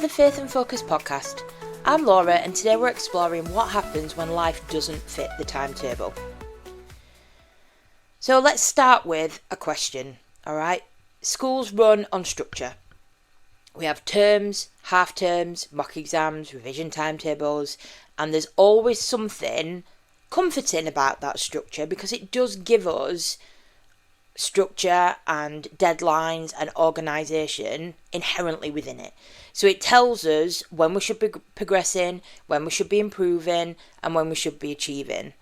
the Faith and Focus podcast. I'm Laura, and today we're exploring what happens when life doesn't fit the timetable. So let's start with a question, alright? Schools run on structure. We have terms, half terms, mock exams, revision timetables, and there's always something comforting about that structure because it does give us structure and deadlines and organisation inherently within it. So it tells us when we should be progressing, when we should be improving, and when we should be achieving.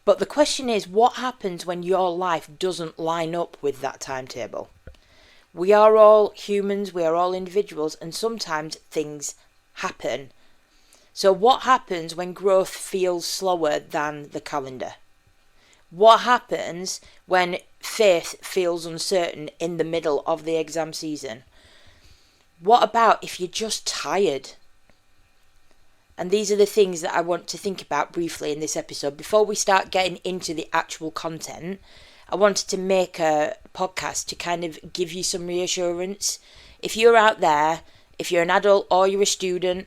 But the question is, what happens when your life doesn't line up with that timetable? We are all humans, we are all individuals, and sometimes things happen. So what happens when growth feels slower than the calendar? What happens when faith feels uncertain in the middle of the exam season? What about if you're just tired? And these are the things that I want to think about briefly in this episode. Before we start getting into the actual content, I wanted to make a podcast to kind of give you some reassurance. If you're out there, if you're an adult or you're a student,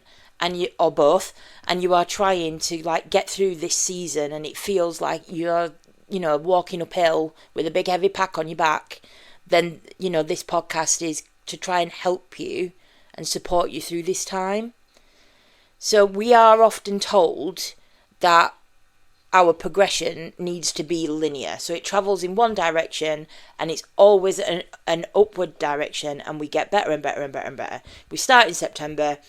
or both, and you are trying to get through this season and it feels like you're walking uphill with a big heavy pack on your back, then, this podcast is to try and help you and support you through this time. So we are often told that our progression needs to be linear. So it travels in one direction and it's always an upward direction, and we get better and better and better and better. We start in September,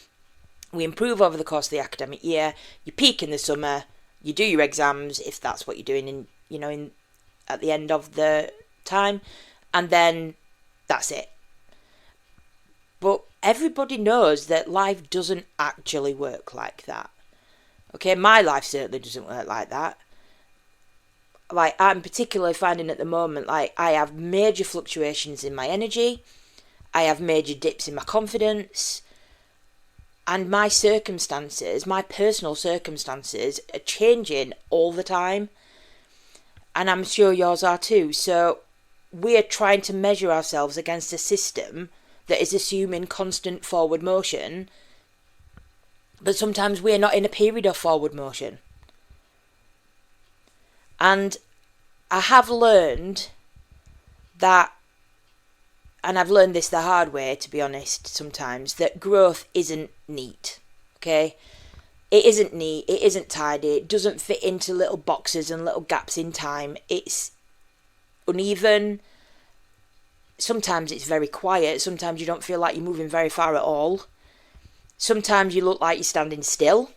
we improve over the course of the academic year, you peak in the summer, you do your exams if that's what you're doing at the end of the time, and then that's it. But everybody knows that life doesn't actually work like that. Okay, my life certainly doesn't work like that. I'm particularly finding at the moment, I have major fluctuations in my energy, I have major dips in my confidence, and my circumstances, my personal circumstances, are changing all the time. And I'm sure yours are too. So we're trying to measure ourselves against a system that is assuming constant forward motion. But sometimes we're not in a period of forward motion. And I have learned that, and I've learned this the hard way, to be honest, sometimes, that growth isn't neat, okay? It isn't neat, it isn't tidy, it doesn't fit into little boxes and little gaps in time. It's uneven, sometimes it's very quiet, sometimes you don't feel like you're moving very far at all. Sometimes you look like you're standing still,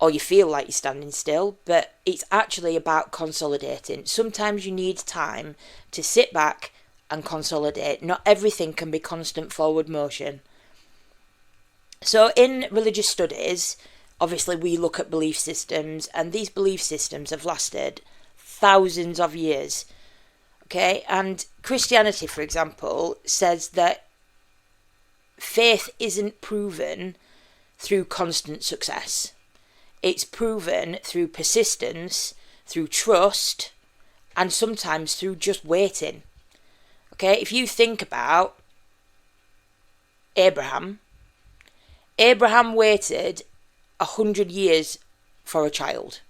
or you feel like you're standing still, but it's actually about consolidating. Sometimes you need time to sit back and consolidate. Not everything can be constant forward motion. So in religious studies, obviously we look at belief systems, and these belief systems have lasted thousands of years. Okay, and Christianity, for example, says that faith isn't proven through constant success. It's proven through persistence, through trust, and sometimes through just waiting. Okay, if you think about Abraham waited 100 years for a child.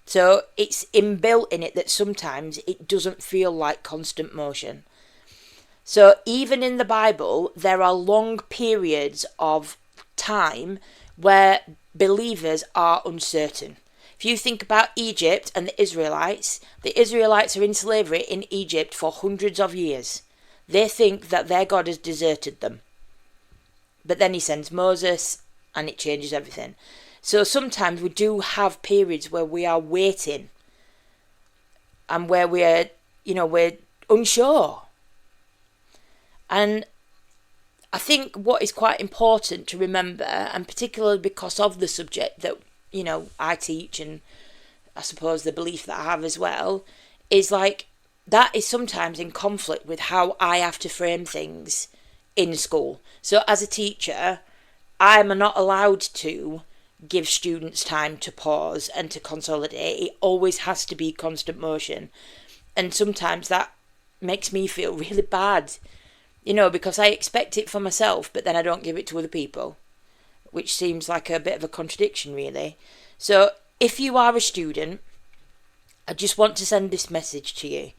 So it's inbuilt in it that sometimes it doesn't feel like constant motion. So even in the Bible, there are long periods of time where believers are uncertain. If you think about Egypt and the Israelites are in slavery in Egypt for hundreds of years. They think that their God has deserted them. But then he sends Moses and it changes everything. So sometimes we do have periods where we are waiting and where we're unsure. And I think what is quite important to remember, and particularly because of the subject that I teach, and I suppose the belief that I have as well, is that is sometimes in conflict with how I have to frame things in school. So as a teacher, I'm not allowed to give students time to pause and to consolidate. It always has to be constant motion. And sometimes that makes me feel really bad because I expect it for myself, but then I don't give it to other people, which seems like a bit of a contradiction, really. So if you are a student, I just want to send this message to you,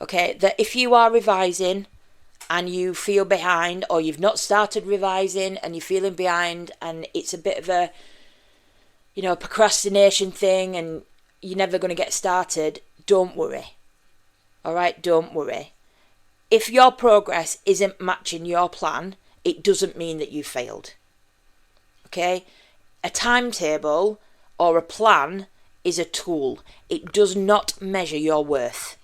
okay, that if you are revising and you feel behind, or you've not started revising and you're feeling behind, and it's a bit of a, procrastination thing and you're never going to get started, don't worry. All right, don't worry. If your progress isn't matching your plan, it doesn't mean that you failed. Okay? A timetable or a plan is a tool. It does not measure your worth.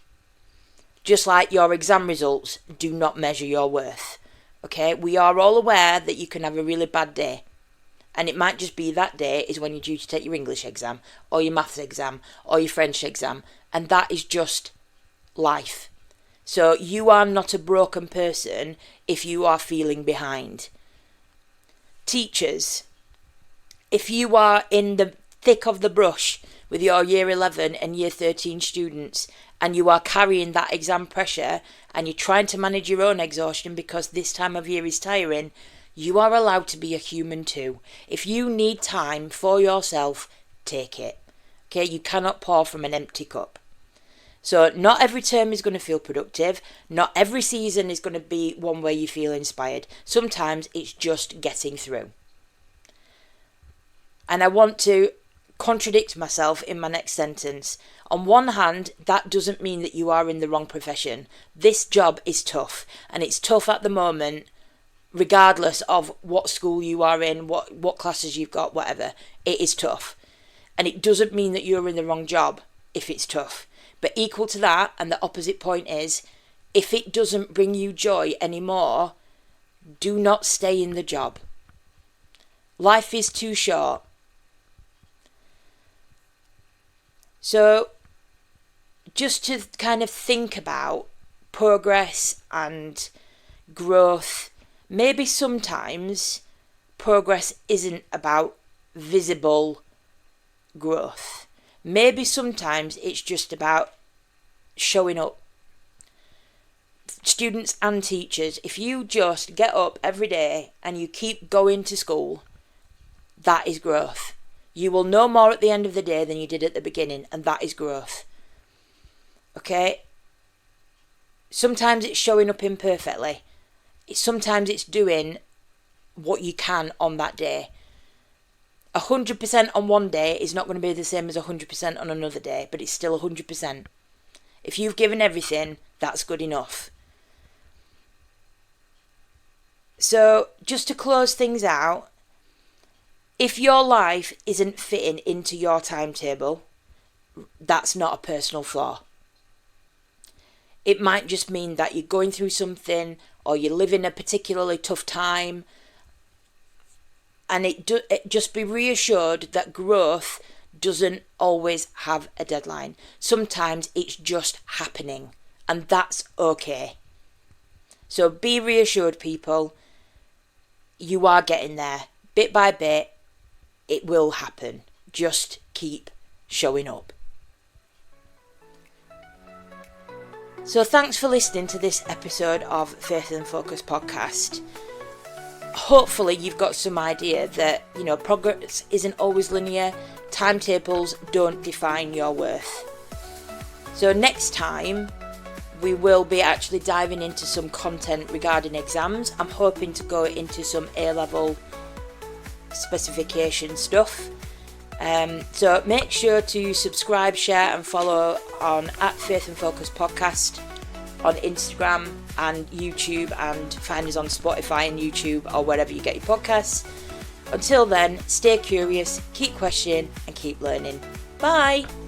Just like your exam results do not measure your worth. Okay? We are all aware that you can have a really bad day. And it might just be that day is when you're due to take your English exam, or your maths exam, or your French exam. And that is just life. So you are not a broken person if you are feeling behind. Teachers, if you are in the thick of the brush with your year 11 and year 13 students, and you are carrying that exam pressure and you're trying to manage your own exhaustion because this time of year is tiring, you are allowed to be a human too. If you need time for yourself, take it. Okay, you cannot pour from an empty cup. So not every term is going to feel productive. Not every season is going to be one where you feel inspired. Sometimes it's just getting through. And I want to contradict myself in my next sentence. On one hand, that doesn't mean that you are in the wrong profession. This job is tough, and it's tough at the moment, regardless of what school you are in, what classes you've got, whatever. It is tough. And it doesn't mean that you're in the wrong job if it's tough. But equal to that, and the opposite point is, if it doesn't bring you joy anymore, do not stay in the job. Life is too short. So, just to kind of think about progress and growth, maybe sometimes progress isn't about visible growth. Maybe sometimes it's just about showing up. Students and teachers, if you just get up every day and you keep going to school, that is growth. You will know more at the end of the day than you did at the beginning, and that is growth. Okay? Sometimes it's showing up imperfectly. Sometimes it's doing what you can on that day. 100% on one day is not going to be the same as 100% on another day, but it's still 100%. If you've given everything, that's good enough. So, just to close things out, if your life isn't fitting into your timetable, that's not a personal flaw. It might just mean that you're going through something, or you're living a particularly tough time. And just be reassured that growth doesn't always have a deadline. Sometimes it's just happening, and that's okay. So be reassured, people. You are getting there. Bit by bit, it will happen. Just keep showing up. So thanks for listening to this episode of Faith and Focus podcast. Hopefully you've got some idea that, progress isn't always linear. Timetables don't define your worth. So next time, we will be actually diving into some content regarding exams. I'm hoping to go into some A-level specification stuff. So make sure to subscribe, share and follow on @Faith and Focus Podcast on Instagram and YouTube, and find us on Spotify and YouTube or wherever you get your podcasts. Until then, stay curious, keep questioning and keep learning. Bye!